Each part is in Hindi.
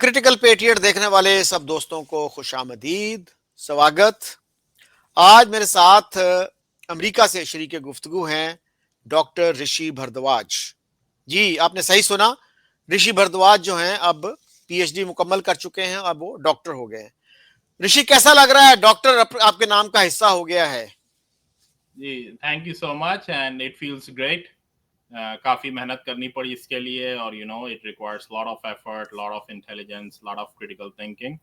क्रिटिकल पेट्रियट देखने वाले सब दोस्तों को खुशामदीद, स्वागत। आज मेरे साथ अमेरिका से शरीक गुफ्तगू हैं डॉक्टर ऋषि भारद्वाज जी। आपने सही सुना, ऋषि भारद्वाज जो हैं अब पीएचडी मुकम्मल कर चुके हैं, अब वो डॉक्टर हो गए हैं। ऋषि, कैसा लग रहा है डॉक्टर आपके नाम का हिस्सा हो गया है? जी, thank you so much and it feels great. काफी मेहनत करनी पड़ी इसके लिए और it requires lot of effort, lot of intelligence, lot of critical thinking,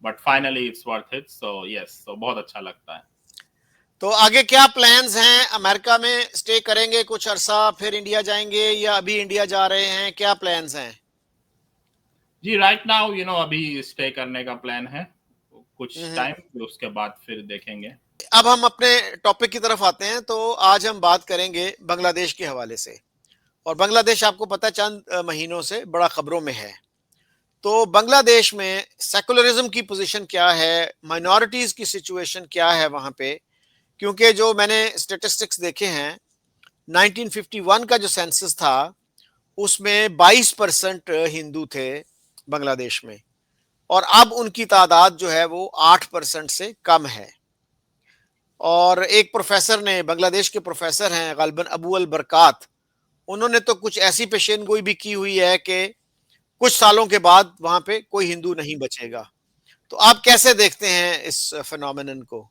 but finally it's worth it. So yes, तो बहुत अच्छा लगता है। तो आगे क्या प्लान्स हैं? अमेरिका में स्टे करेंगे कुछ अरसा, फिर इंडिया जाएंगे, या अभी इंडिया जा रहे हैं? क्या प्लान्स हैं? जी, राइट नाउ अभी स्टे करने का प्लान है कुछ हम्म। टाइम, उसके बाद फिर देखेंगे। अब हम अपने टॉपिक की तरफ आते हैं। तो आज हम बात करेंगे बांग्लादेश के हवाले से। और बांग्लादेश आपको पता है चंद महीनों से बड़ा खबरों में है। तो बांग्लादेश में सेकुलरिज्म की पोजीशन क्या है, माइनॉरिटीज की सिचुएशन क्या है वहां पे? क्योंकि जो मैंने स्टेटिस्टिक्स देखे हैं, 1951 का जो सेंसस था उसमें 22% हिंदू थे बांग्लादेश में, और अब उनकी तादाद जो है वो 8% से कम है। और एक प्रोफेसर ने, बांग्लादेश के प्रोफेसर हैं गालिबन अबू अल बरकात, उन्होंने तो कुछ ऐसी पेशेनगोई भी की हुई है कि कुछ सालों के बाद वहां पे कोई हिंदू नहीं बचेगा। तो आप कैसे देखते हैं इस फिनोमेनन को?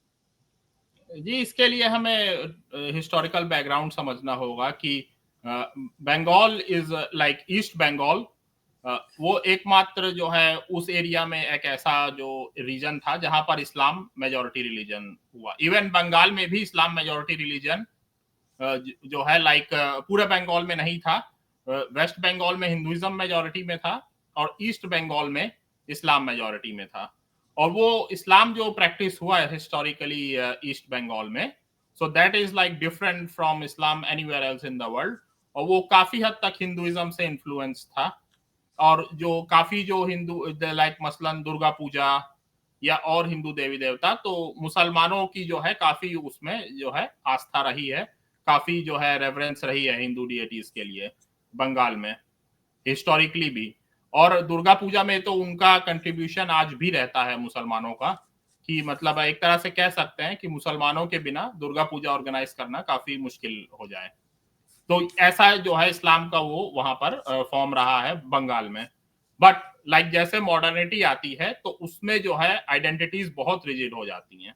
जी, इसके लिए हमें हिस्टोरिकल बैकग्राउंड समझना होगा कि Bengal is like east Bengal. वो एकमात्र जो है उस एरिया में एक ऐसा जो रीजन था जहां पर इस्लाम मेजॉरिटी रिलीजन हुआ। इवन बंगाल में भी इस्लाम मेजॉरिटी रिलीजन जो है लाइक पूरे बंगाल में नहीं था। वेस्ट बंगाल में हिंदुइज्म मेजॉरिटी में था और ईस्ट बंगाल में इस्लाम मेजॉरिटी में था। और वो इस्लाम जो प्रैक्टिस हुआ है हिस्टोरिकली ईस्ट बंगाल में, so that is like different from Islam anywhere else in the world. और वो काफी हद तक हिंदुइज्म से इन्फ्लुएंस था। और जो काफी जो हिंदू लाइक मसलन दुर्गा पूजा या और हिंदू देवी देवता, तो मुसलमानों की जो है काफी उसमें जो है आस्था रही है, काफी जो है रेफरेंस रही है हिंदू डिएटीज के लिए बंगाल में हिस्टोरिकली भी। और दुर्गा पूजा में तो उनका कंट्रीब्यूशन आज भी रहता है मुसलमानों का, कि मतलब एक तरह से कह सकते हैं कि मुसलमानों के बिना दुर्गा पूजा ऑर्गेनाइज करना काफी मुश्किल हो जाए। तो ऐसा जो है इस्लाम का वो वहां पर फॉर्म रहा है बंगाल में। बट लाइक जैसे मॉडर्निटी आती है तो उसमें जो है आइडेंटिटीज बहुत रिजिड हो जाती हैं।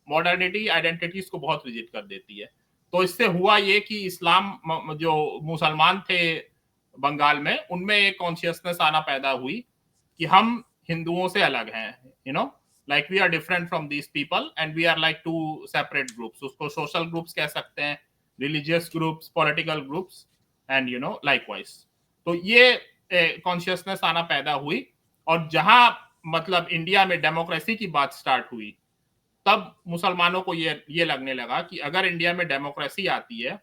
मॉडर्निटी आइडेंटिटीज को बहुत रिजिड कर देती है। तो इससे हुआ ये कि इस्लाम जो मुसलमान थे बंगाल में, उनमें एक कॉन्शियसनेस आना पैदा हुई कि हम हिंदुओं से अलग हैं, like we are different from these people and we are like two separate groups. उसको सोशल ग्रुप्स कह सकते हैं, religious groups, political groups, and likewise. तो ये कॉन्शियसनेस आना पैदा हुई। और जहां मतलब इंडिया में डेमोक्रेसी की बात स्टार्ट हुई, तब मुसलमानों को ये लगने लगा कि अगर इंडिया में डेमोक्रेसी आती है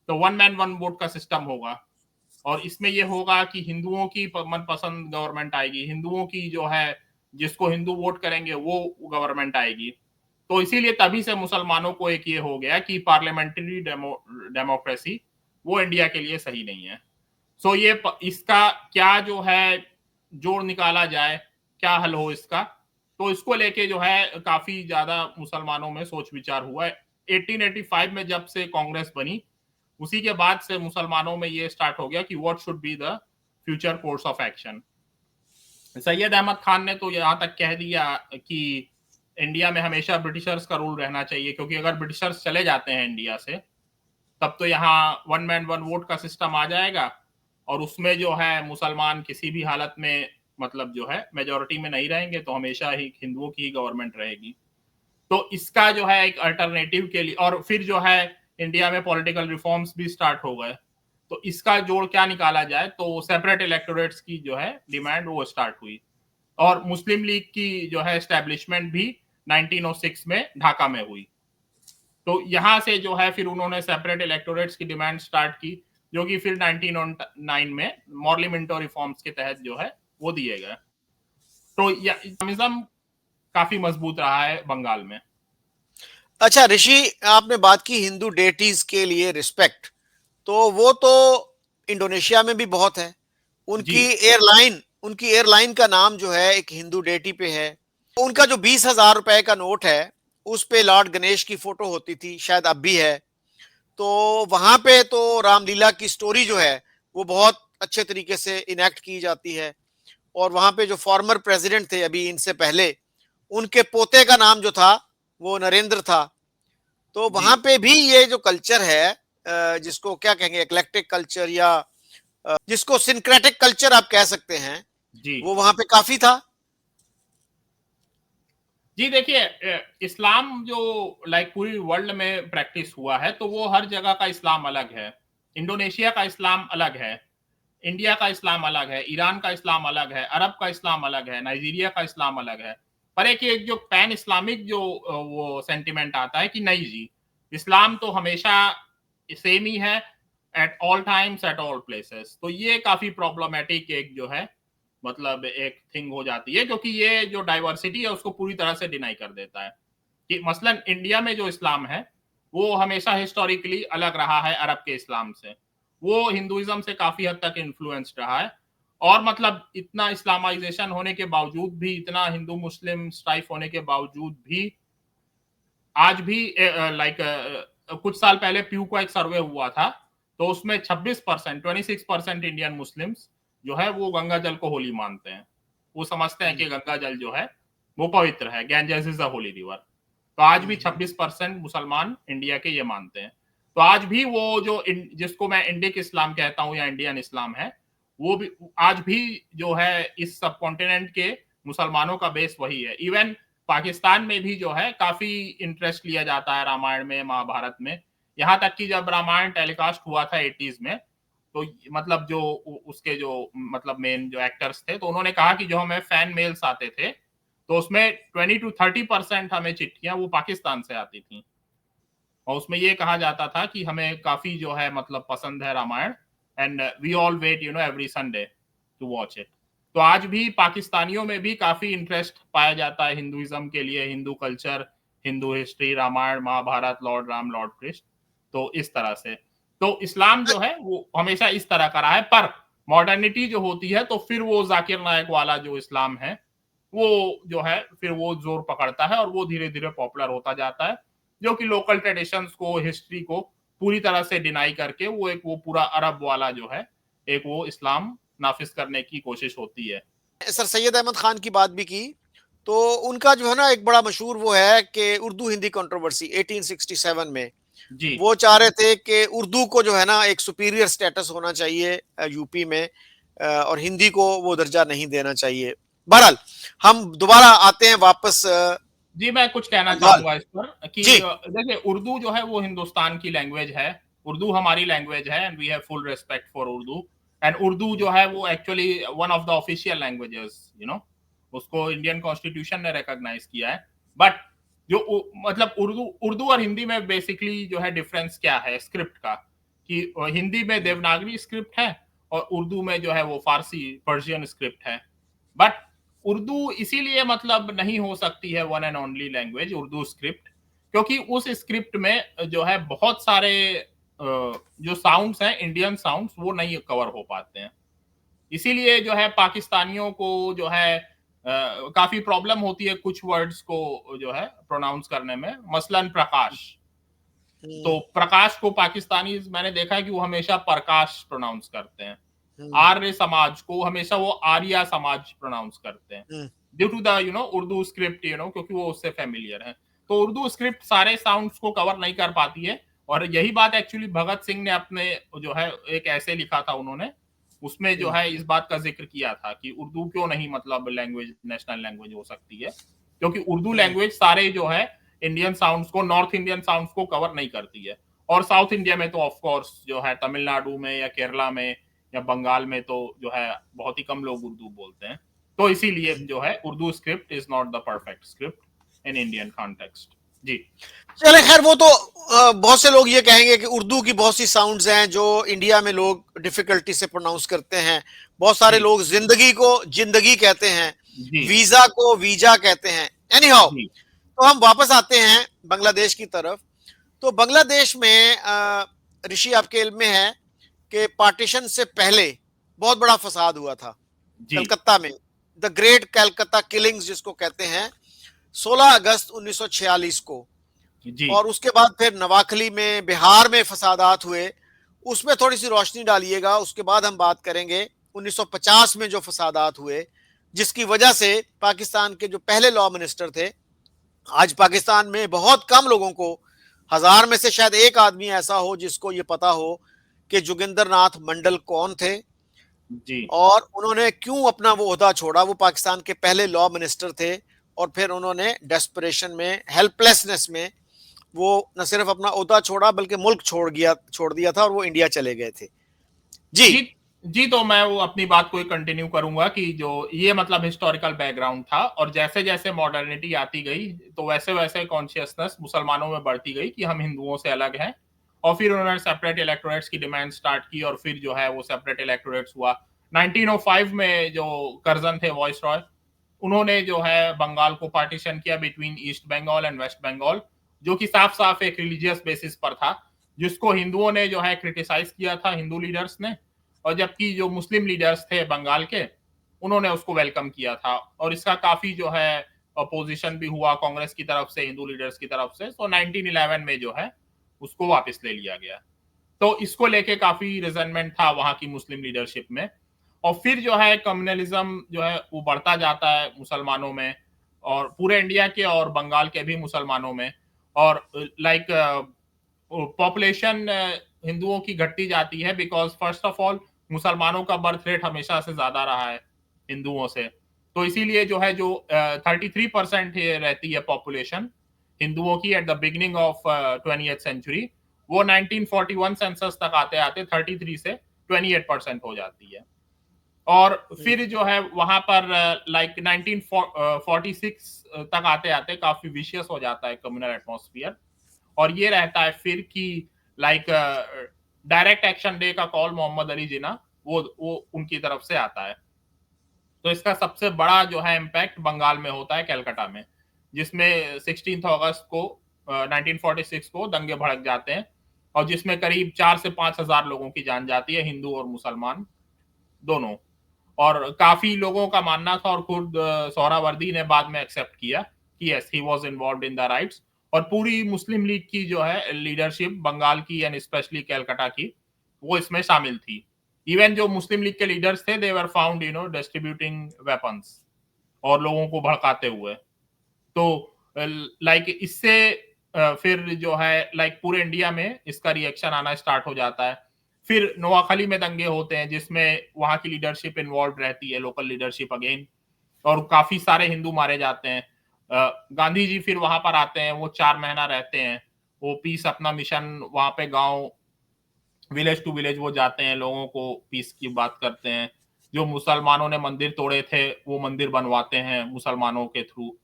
तो वन मैन वन वोट का सिस्टम होगा। और इसमें यह होगा कि हिंदुओं की मनपसंद गवर्नमेंट आएगी, हिंदुओं की जो है जिसको हिंदू वोट करेंगे वो गवर्नमेंट आएगी। तो इसीलिए तभी से मुसलमानों को एक ये हो गया कि पार्लियामेंट्री डेमोक्रेसी वो इंडिया के लिए सही नहीं है। सो ये इसका क्या जो है जोड़ निकाला जाए, क्या हल हो इसका, तो इसको लेके जो है काफी ज्यादा मुसलमानों में सोच विचार हुआ है। 1885 में जब से कांग्रेस बनी, उसी के बाद से मुसलमानों में ये स्टार्ट हो गया कि what should be the future course of action. Syed Ahmad Khan ने तो यहां तक कह दिया कि इंडिया में हमेशा ब्रिटिशर्स का रूल रहना चाहिए, क्योंकि अगर ब्रिटिशर्स चले जाते हैं इंडिया से तब तो यहाँ वन मैन वन वोट का सिस्टम आ जाएगा। और उसमें जो है मुसलमान किसी भी हालत में मतलब जो है मेजोरिटी में नहीं रहेंगे, तो हमेशा ही हिंदुओं की गवर्नमेंट रहेगी। तो इसका जो है एक अल्टरनेटिव के लिए, और फिर जो है इंडिया में पॉलिटिकल रिफॉर्म्स भी स्टार्ट हो गए। तो इसका जोड़ क्या निकाला जाए, तो सेपरेट इलेक्टोरेट्स की जो है डिमांड वो स्टार्ट हुई। और मुस्लिम लीग की जो है एस्टेब्लिशमेंट भी 1906 में ढाका में हुई। तो यहां से जो है फिर उन्होंने सेपरेट इलेक्टोरेट्स की डिमांड स्टार्ट की, जो कि फिर 1909 में मॉर्ली मिंटो रिफॉर्म्स के तहत जो है वो दिए गए। तो इस्लामिज्म काफी मजबूत रहा है बंगाल में। अच्छा ऋषि, आपने बात की हिंदू डेटीज के लिए रिस्पेक्ट, तो वो तो इंडोनेशिया में भी बहुत है। जी। उनकी एयरलाइन उनकी एयरलाइन का नाम जो है एक हिंदू डेटी पे है। उनका जो 20,000 रुपए का नोट है उस पे लॉर्ड गणेश की फोटो होती थी, शायद अब भी है। तो वहां पे तो रामलीला की स्टोरी जो है वो बहुत अच्छे तरीके से इनेक्ट की जाती है। और वहां पे जो फॉर्मर प्रेसिडेंट थे अभी इनसे पहले, उनके पोते का नाम जो था वो नरेंद्र था। तो जी वहां पे भी ये जो कल्चर है, जिसको क्या कहेंगे, एक्लेक्टिक कल्चर या जिसको सिंक्रेटिक कल्चर आप कह सकते हैं, जी वो वहां पे काफी था। जी देखिए, इस्लाम जो लाइक पूरी वर्ल्ड में प्रैक्टिस हुआ है तो वो हर जगह का इस्लाम अलग है। इंडोनेशिया का इस्लाम अलग है, इंडिया का इस्लाम अलग है, ईरान का इस्लाम अलग है, अरब का इस्लाम अलग है, नाइजीरिया का इस्लाम अलग है। पर एक जो पैन इस्लामिक जो वो सेंटिमेंट आता है कि नहीं जी, इस्लाम तो हमेशा सेम ही है, at all times at all places. तो ये काफी प्रॉब्लमेटिक एक जो है मतलब एक थिंग हो जाती है, क्योंकि ये जो डाइवर्सिटी है उसको पूरी तरह से डिनाई कर देता है कि मसलन इंडिया में जो इस्लाम है वो हमेशा हिस्टोरिकली अलग रहा है अरब के इस्लाम से। वो हिंदुइज्म से काफी हद तक इन्फ्लुएंस्ड रहा है। और मतलब इतना इस्लामाइजेशन होने के बावजूद भी, इतना हिंदू मुस्लिम स्ट्राइफ होने के बावजूद भी, आज भी लाइक कुछ साल पहले प्यू का एक सर्वे हुआ था, तो उसमें 26%, 26% इंडियन मुस्लिम्स जो है वो गंगा जल को होली मानते हैं। वो समझते हैं कि गंगा जल जो है वो पवित्र है, Ganges is a Holi river. तो आज भी 26% मुसलमान इंडिया के ये मानते हैं। तो आज भी वो जो जिसको मैं इंडिक इस्लाम कहता हूँ या इंडियन इस्लाम है, वो भी आज भी जो है इस सब कॉन्टिनेंट के मुसलमानों का बेस वही है। इवन पाकिस्तान में भी जो है काफी इंटरेस्ट लिया जाता है रामायण में, महाभारत में। यहाँ तक कि जब रामायण टेलीकास्ट हुआ था 80s में, तो मतलब जो उसके जो मतलब मेन जो एक्टर्स थे, तो उन्होंने कहा कि जो हमें फैन मेल्स आते थे तो उसमें 20 to 30% हमें चिट्ठियां वो पाकिस्तान से आती थी। और उसमें ये कहा जाता था कि हमें काफी जो है मतलब पसंद है Ramayan, and we all wait every Sunday to watch it. तो आज भी पाकिस्तानियों में भी काफी इंटरेस्ट पाया जाता है हिंदुइज्म के लिए, Hindu culture, Hindu history, Ramayan, Mahabharat, Lord Ram, Lord Krishna. तो इस तरह से तो इस्लाम जो है वो हमेशा इस तरह का रहा है। पर मॉडर्निटी जो होती है तो फिर वो जाकिर नायक वाला जो इस्लाम है वो जो है फिर वो जोर पकड़ता है और वो धीरे धीरे पॉपुलर होता जाता है, जो कि लोकल ट्रेडिशंस को, हिस्ट्री को पूरी तरह से डिनाई करके वो पूरा अरब वाला जो है एक वो इस्लाम नाफिज करने की कोशिश होती है। सर सैयद अहमद खान की बात भी की, तो उनका जो है ना एक बड़ा मशहूर वो है कि उर्दू हिंदी कंट्रोवर्सी 1867 में जी वो चाह रहे थे कि उर्दू को जो है ना एक सुपीरियर स्टेटस होना चाहिए यूपी में, और हिंदी को वो दर्जा नहीं देना चाहिए। बहरहाल हम दोबारा आते हैं वापस जी, मैं कुछ कहना बंगाल। चाहूंगा इस पर कि जी। देखिए उर्दू जो है वो हिंदुस्तान की लैंग्वेज है। उर्दू हमारी लैंग्वेज है and we have full respect for Urdu. And Urdu जो है वो actually one of the official languages, उसको इंडियन कॉन्स्टिट्यूशन ने रिकॉग्नाइज किया है। बट जो मतलब उर्दू उर्दू और हिंदी में बेसिकली जो है डिफरेंस क्या है स्क्रिप्ट का, कि हिंदी में देवनागरी स्क्रिप्ट है और उर्दू में जो है वो फारसी पर्शियन स्क्रिप्ट है। बट उर्दू इसीलिए मतलब नहीं हो सकती है one and only language Urdu script, क्योंकि उस स्क्रिप्ट में जो है बहुत सारे जो साउंड्स हैं, इंडियन साउंड्स, वो नहीं कवर हो पाते हैं। इसीलिए जो है पाकिस्तानियों को जो है काफी प्रॉब्लम होती है कुछ वर्ड्स को जो है प्रोनाउंस करने में, मसलन प्रकाश। तो प्रकाश को पाकिस्तानी मैंने देखा है कि वो हमेशा प्रकाश प्रोनाउंस करते हैं। आर्य समाज को हमेशा वो आर्या समाज प्रोनाउंस करते हैं, due to the Urdu script, क्योंकि वो उससे फेमिलियर है। तो उर्दू स्क्रिप्ट सारे साउंड्स को कवर नहीं कर पाती है। और यही बात एक्चुअली भगत सिंह ने अपने जो है एक ऐसे लिखा था उन्होंने, उसमें जो है इस बात का जिक्र किया था कि उर्दू क्यों नहीं मतलब लैंग्वेज, नेशनल लैंग्वेज हो सकती है, क्योंकि उर्दू लैंग्वेज सारे जो है इंडियन साउंड्स को, नॉर्थ इंडियन साउंड्स को कवर नहीं करती है। और साउथ इंडिया में तो ऑफ कोर्स जो है तमिलनाडु में या केरला में या बंगाल में तो जो है बहुत ही कम लोग उर्दू बोलते हैं। तो इसीलिए जो है Urdu script is not the perfect script in Indian context. जी चले खैर, वो तो बहुत से लोग ये कहेंगे कि उर्दू की बहुत सी साउंड्स हैं जो इंडिया में लोग डिफिकल्टी से प्रोनाउंस करते हैं। बहुत सारे जी लोग जिंदगी को जिंदगी कहते हैं, जी वीजा को वीजा कहते हैं। एनी हाउ, जी तो हम वापस आते हैं बांग्लादेश की तरफ। तो बांग्लादेश में ऋषि आपके इल्म में है कि पार्टीशन से पहले बहुत बड़ा फसाद हुआ था। जी कलकत्ता में, द ग्रेट कलकत्ता किलिंग्स जिसको कहते हैं, 16 अगस्त 1946 को। जी और उसके बाद फिर नवाखली में, बिहार में फसादात हुए, उसमें थोड़ी सी रोशनी डालिएगा। उसके बाद हम बात करेंगे 1950 में जो फसादात हुए, जिसकी वजह से पाकिस्तान के जो पहले लॉ मिनिस्टर थे, आज पाकिस्तान में बहुत कम लोगों को, हजार में से शायद एक आदमी ऐसा हो जिसको ये पता हो कि जोगिंदर नाथ मंडल कौन थे जी और उन्होंने क्यों अपना वो ओहदा छोड़ा। वो पाकिस्तान के पहले लॉ मिनिस्टर थे और फिर उन्होंने डेस्परेशन में, हेल्पलेसनेस में, वो न सिर्फ अपना ओहदा छोड़ा बल्कि मुल्क छोड़ दिया था और वो इंडिया चले गए थे। जी। जी जी। तो मैं वो अपनी बात को कंटिन्यू करूंगा कि जो ये मतलब हिस्टोरिकल बैकग्राउंड था, और जैसे जैसे मॉडर्निटी आती गई तो वैसे वैसे कॉन्शियसनेस मुसलमानों में बढ़ती गई कि हम हिंदुओं से अलग हैं, और फिर उन्होंने सेपरेट इलेक्टोरेट्स की डिमांड स्टार्ट की, और फिर जो है वो सेपरेट इलेक्टोरेट्स हुआ। 1905 में जो कर्जन थे वॉइस रॉय, उन्होंने जो है बंगाल को पार्टीशन किया between east Bengal and west Bengal, जो कि साफ साफ एक रिलीजियस बेसिस पर था, जिसको हिंदुओं ने जो है क्रिटिसाइज किया था, हिंदू लीडर्स ने, और जबकि जो मुस्लिम लीडर्स थे बंगाल के, उन्होंने उसको वेलकम किया था। और इसका काफी जो है अपोजिशन भी हुआ कांग्रेस की तरफ से, हिंदू लीडर्स की तरफ से। तो 1911 में जो है उसको वापस ले लिया गया। तो इसको लेके काफी रिजेंटमेंट था वहां की मुस्लिम लीडरशिप में। और फिर जो है कम्युनलिज्म जो है वो बढ़ता जाता है मुसलमानों में, और पूरे इंडिया के और बंगाल के भी मुसलमानों में। और लाइक पॉपुलेशन हिंदुओं की घटती जाती है, बिकॉज फर्स्ट ऑफ ऑल मुसलमानों का बर्थ रेट हमेशा से ज्यादा रहा है हिंदुओं से। तो इसीलिए जो है जो 33% रहती है पॉपुलेशन हिंदुओं की at the beginning of 20th century, वो 1941 सेंसस तक आते आते 33 से 28% हो जाती है। और फिर जो है वहां पर लाइक 1946 तक आते आते काफी विशियस हो जाता है कम्युनल एटमॉस्फेयर। और ये रहता है फिर कि लाइक डायरेक्ट एक्शन डे का कॉल मोहम्मद अली जिना वो उनकी तरफ से आता है। तो इसका सबसे बड़ा जो है इम्पैक्ट बंगाल में होता है, कलकत्ता में, जिसमें 16 अगस्त को 1946 को दंगे भड़क जाते हैं, और जिसमें करीब 4 से 5 हजार लोगों की जान जाती है, हिंदू और मुसलमान दोनों। और काफी लोगों का मानना था, और खुद सोहरावर्दी ने बाद में एक्सेप्ट किया कि yes he was involved in the rights. और पूरी मुस्लिम लीग की जो है लीडरशिप बंगाल की एंड स्पेशली कलकत्ता की, वो इसमें शामिल थी। इवन जो मुस्लिम लीग के लीडर्स थे, दे वर फाउंड डिस्ट्रीब्यूटिंग वेपन्स और लोगों को भड़काते हुए। तो लाइक इससे फिर जो है लाइक पूरे इंडिया में इसका रिएक्शन आना स्टार्ट हो जाता है। फिर नोआखली में दंगे होते हैं, जिसमें वहां की लीडरशिप इन्वॉल्व रहती है, लोकल लीडरशिप अगेन, और काफी सारे हिंदू मारे जाते हैं। गांधी जी फिर वहां पर आते हैं, वो 4 महीना रहते हैं, वो पीस अपना मिशन वहां पे गांव, विलेज टू विलेज वो जाते हैं, लोगों को पीस की बात करते हैं। जो मुसलमानों ने मंदिर तोड़े थे वो मंदिर बनवाते हैं मुसलमानों के थ्रू।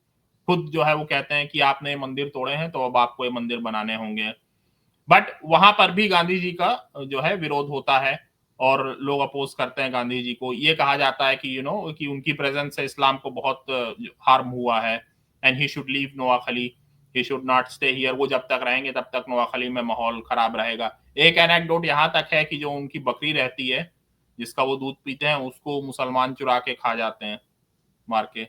खुद जो है वो कहते हैं कि आपने मंदिर तोड़े हैं तो अब आपको ये मंदिर बनाने होंगे। बट वहां पर भी गांधी जी का जो है विरोध होता है, और लोग अपोज करते हैं गांधी जी को। ये कहा जाता है कि कि उनकी प्रेजेंस से इस्लाम को बहुत हार्म हुआ है, and he should leave Noakhali, he should not stay here. वो जब तक रहेंगे तब तक नोआखली में माहौल खराब रहेगा। एक एनेक्डोट यहाँ तक है कि जो उनकी बकरी रहती है, जिसका वो दूध पीते हैं, उसको मुसलमान चुरा के खा जाते हैं, मार के।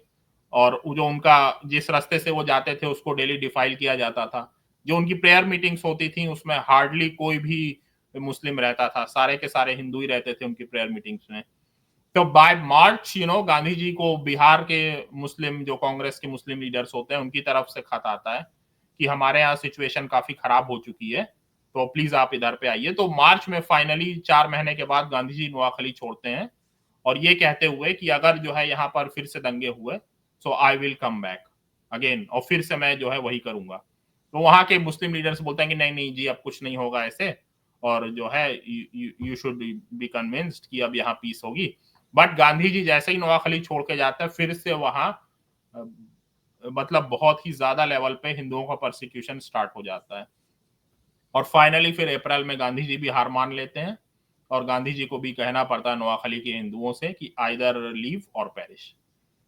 और जो उनका जिस रास्ते से वो जाते थे उसको डेली डिफाइल किया जाता था। जो उनकी प्रेयर मीटिंग्स होती थी उसमें हार्डली कोई भी मुस्लिम रहता था, सारे के सारे हिंदू ही रहते थे उनकी प्रेयर मीटिंग्स में। तो बाय मार्च गांधी जी को बिहार के मुस्लिम, जो कांग्रेस के मुस्लिम लीडर्स होते हैं, उनकी तरफ से खत आता है कि हमारे यहाँ सिचुएशन काफी खराब हो चुकी है, तो प्लीज आप इधर पे आइए। तो मार्च में फाइनली 4 महीने के बाद गांधी जी नोआखली छोड़ते हैं, और ये कहते हुए कि अगर जो है यहाँ पर फिर से दंगे हुए, so I will come back again, और फिर से मैं जो है वही करूंगा। तो वहां के मुस्लिम लीडर्स बोलते हैं कि नहीं नहीं जी, अब कुछ नहीं होगा ऐसे, और जो है यू शुड बी कन्विंस्ड कि अब यहाँ पीस होगी। बट गांधी जी जैसे ही नोआखली छोड़ के जाते हैं, फिर से वहां मतलब बहुत ही ज्यादा लेवल पे हिंदुओं का परसिक्यूशन स्टार्ट हो जाता है। और फाइनली फिर अप्रैल में गांधी जी भी हार मान लेते हैं, और गांधी जी को भी कहना पड़ता है नोआखली के हिंदुओं से कि आइदर लीव और perish.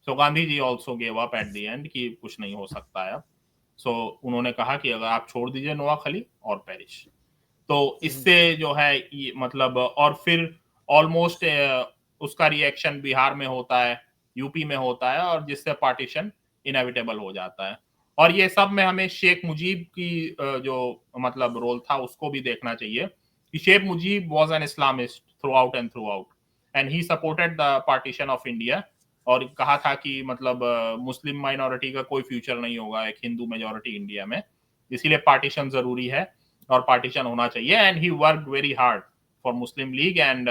So Gandhi ji also gave up at the end कि कुछ नहीं हो सकता है अब। सो उन्होंने कहा कि अगर आप छोड़ दीजिए नोआखली और पेरिश। तो इससे जो है ये मतलब, और फिर ऑलमोस्ट उसका रिएक्शन बिहार में होता है, यूपी में होता है, और जिससे पार्टीशन इनएविटेबल हो जाता है। और ये सब में हमें शेख मुजीब की जो मतलब रोल था उसको भी देखना चाहिए कि Sheikh Mujib was an Islamist throughout and throughout, and he supported the partition of India, और कहा था कि मतलब मुस्लिम माइनॉरिटी का कोई फ्यूचर नहीं होगा एक हिंदू मेजोरिटी इंडिया में, इसीलिए पार्टीशन जरूरी है और पार्टीशन होना चाहिए। And he worked very hard for Muslim league and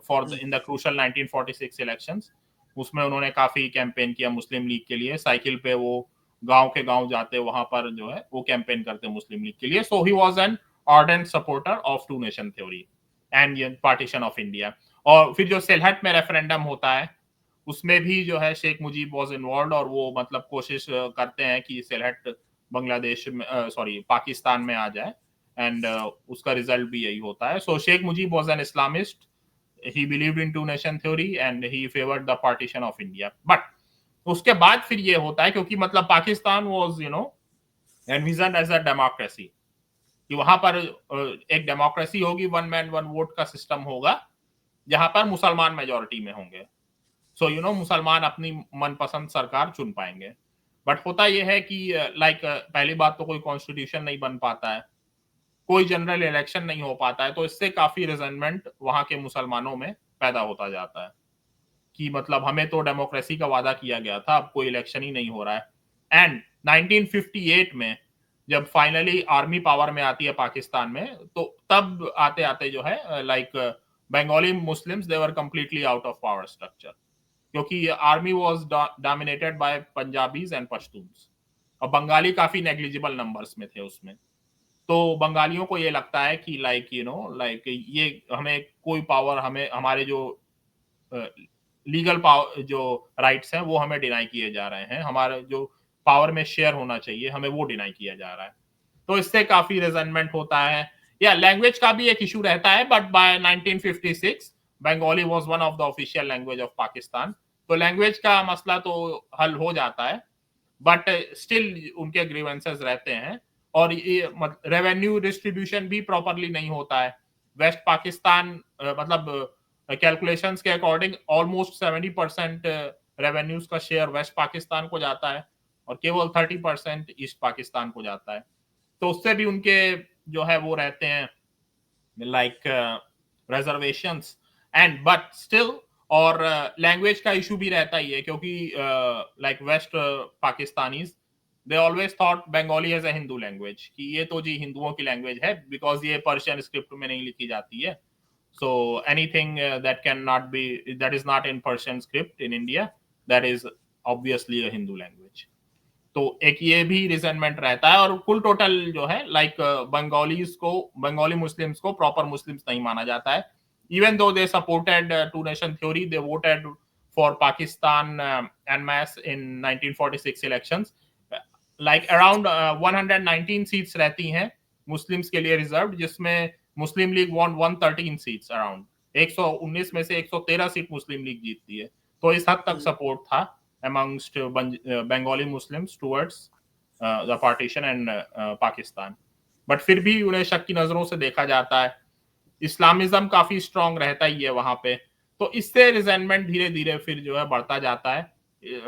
for in the crucial 1946 elections, उसमें उन्होंने काफी कैंपेन किया मुस्लिम लीग के लिए, साइकिल पे वो गांव के गांव जाते, वहां पर जो है वो कैंपेन करते मुस्लिम लीग के लिए। So he was an ardent supporter of two nation theory and partition of India. और फिर जो सिलहट में रेफरेंडम होता है उसमें भी जो है शेख मुजीब वाज इन्वॉल्व, और वो मतलब कोशिश करते हैं कि सिलहट बांग्लादेश में सॉरी पाकिस्तान में आ जाए, एंड उसका रिजल्ट भी यही होता है। So Sheikh Mujib was an Islamist, he believed in two nation theory and he favored the partition of India, but उसके बाद फिर ये होता है क्योंकि मतलब Pakistan was envisioned as a democracy, कि वहां पर एक डेमोक्रेसी होगी, वन मैन वन वोट का सिस्टम होगा जहां पर मुसलमान मेजोरिटी में होंगे। सो मुसलमान अपनी मनपसंद सरकार चुन पाएंगे। बट होता यह है कि लाइक पहली बात तो कोई कॉन्स्टिट्यूशन नहीं बन पाता है, कोई जनरल इलेक्शन नहीं हो पाता है, तो इससे काफी रिजेंटमेंट वहां के मुसलमानों में पैदा होता जाता है कि मतलब हमें तो डेमोक्रेसी का वादा किया गया था, अब कोई इलेक्शन ही नहीं हो रहा है। एंड 1958 में जब फाइनली आर्मी पावर में आती है पाकिस्तान में, तो तब आते आते जो है like Bengali Muslims they were completely out of power structure, क्योंकि army was dominated by Punjabis and Pashtuns, और बंगाली काफी नेग्लिजिबल नंबर्स में थे उसमें। तो बंगालियों को ये लगता है कि लाइक ये हमें कोई पावर, हमें हमारे जो लीगल पावर जो राइट्स हैं वो हमें डिनाई किए जा रहे हैं, हमारे जो पावर में शेयर होना चाहिए हमें वो डिनाई किया जा रहा है। तो इससे काफी रिजेंटमेंट होता है। या लैंग्वेज का भी एक इशू रहता है, but by 1956 Bengali was one of the official language of Pakistan, तो लैंग्वेज का मसला तो हल हो जाता है, बट स्टिल उनके ग्रीवेंसेस रहते हैं। और ये रेवेन्यू डिस्ट्रीब्यूशन भी प्रॉपरली नहीं होता है। वेस्ट पाकिस्तान मतलब कैलकुलेशंस के अकॉर्डिंग ऑलमोस्ट 70% रेवेन्यूज का शेयर वेस्ट पाकिस्तान को जाता है और केवल 30% ईस्ट पाकिस्तान को जाता है। तो उससे भी उनके जो है वो रहते हैं like reservations and but still, और लैंग्वेज का इशू भी रहता ही है क्योंकि like west Pakistanis they always thought Bengali as a Hindu language, कि ये तो जी हिंदुओं की लैंग्वेज है बिकॉज ये पर्शियन स्क्रिप्ट में नहीं लिखी जाती है। So anything that is not in Persian script in India, that is obviously a Hindu language. तो एक ये भी रिजेंटमेंट रहता है, और कुल टोटल जो है लाइक बंगाली मुस्लिम्स को प्रॉपर मुस्लिम्स नहीं माना जाता है। Even though they supported two nation theory, they voted for Pakistan en masse in 1946 elections. Like around 119 seats रहती हैं मुस्लिम्स के लिए रिजर्व, जिसमें Muslim League won 113 seats, around 119 में से 113 सीट मुस्लिम लीग जीतती है। तो इस हद तक सपोर्ट था amongst Bengali Muslims towards the partition and Pakistan. But फिर भी उन्हें शक की नजरों से देखा जाता है। इस्लामिज्म काफी स्ट्रांग रहता ही है वहां पे, तो इससे रिजेंटमेंट धीरे धीरे फिर जो है बढ़ता जाता है।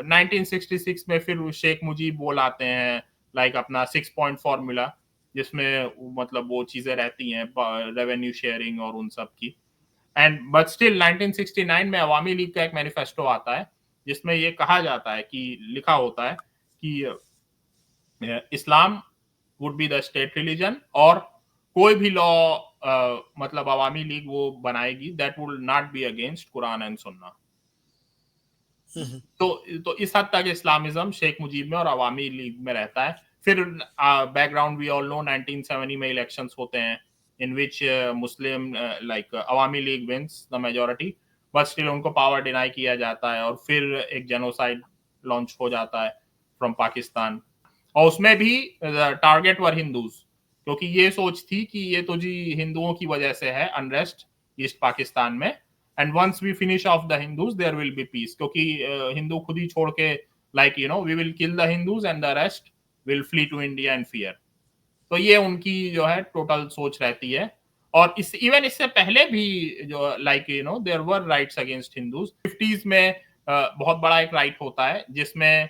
1966 में फिर शेख मुजीब बोल आते हैं लाइक अपना 6 पॉइंट फॉर्मूला, जिसमें मतलब वो चीजें रहती हैं रेवेन्यू शेयरिंग और उन सब की। एंड बट स्टिल 1969 में अवामी लीग का एक मैनिफेस्टो आता है जिसमें ये कहा जाता है कि लिखा होता है कि Islam would be the state religion, और कोई भी लॉ मतलब अवामी लीग वो बनाएगी that would not be against Quran and Sunnah. तो इस हद तक इस्लामिज्म शेख मुजीब में और अवामी लीग में रहता है। फिर बैकग्राउंड वी ऑल नो 1970 में इलेक्शंस होते हैं in which Muslim like Awami League wins the majority, but still उनको पावर डिनाई किया जाता है, और फिर एक जेनोसाइड लॉन्च हो जाता है फ्रॉम पाकिस्तान। और उसमें भी टारगेट वर हिंदूज, क्योंकि ये सोच थी कि ये तो जी हिंदुओं की वजह से है अनरेस्ट ईस्ट पाकिस्तान में, and once we finish off the Hindus there will be peace, क्योंकि हिंदू खुद ही छोड़ के like we will kill the Hindus and the rest will flee to India in fear. तो ये उनकी जो है टोटल सोच रहती है। और इस इवन इससे पहले भी जो like there were riots against Hindus 50s में बहुत बड़ा एक राइट होता है जिसमें